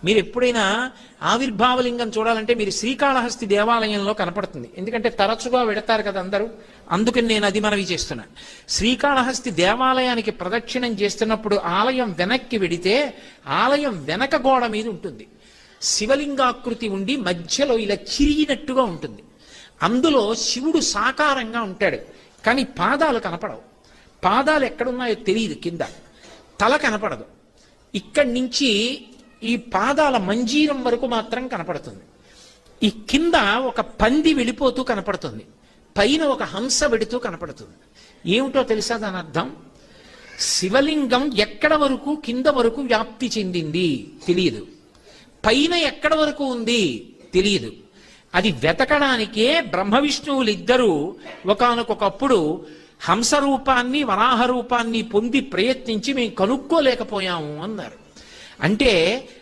మీరు ఎప్పుడైనా ఆవిర్భావలింగం చూడాలంటే మీరు శ్రీకాళహస్తి దేవాలయంలో కనపడుతుంది, ఎందుకంటే తరచుగా వెడతారు కదా అందరూ, అందుకని నేను అది మనవి చేస్తున్నాను. శ్రీకాళహస్తి దేవాలయానికి ప్రదక్షిణం చేస్తున్నప్పుడు ఆలయం వెనక్కి వెడితే ఆలయం వెనక గోడ మీద ఉంటుంది శివలింగాకృతి ఉండి మధ్యలో ఇలా చిరిగినట్టుగా ఉంటుంది. అందులో శివుడు సాకారంగా ఉంటాడు, కానీ పాదాలు కనపడవు. పాదాలు ఎక్కడున్నాయో తెలియదు, కింద తల కనపడదు. ఇక్కడి నుంచి ఈ పాదాల మంజీరం వరకు మాత్రం కనపడుతుంది. ఈ కింద ఒక పంది వెళ్ళిపోతూ కనపడుతుంది, పైన ఒక హంస వెడుతూ కనపడుతుంది. ఏమిటో తెలుసా దాని అర్థం? శివలింగం ఎక్కడ వరకు కింద వరకు వ్యాప్తి చెందింది తెలియదు, పైన ఎక్కడ వరకు ఉంది తెలియదు. అది వెతకడానికే బ్రహ్మ విష్ణువులు ఇద్దరూ ఒకానొకప్పుడు హంస రూపాన్ని వరాహ రూపాన్ని పొంది ప్రయత్నించి మేము కనుక్కోలేకపోయాము అన్నారు. అంటే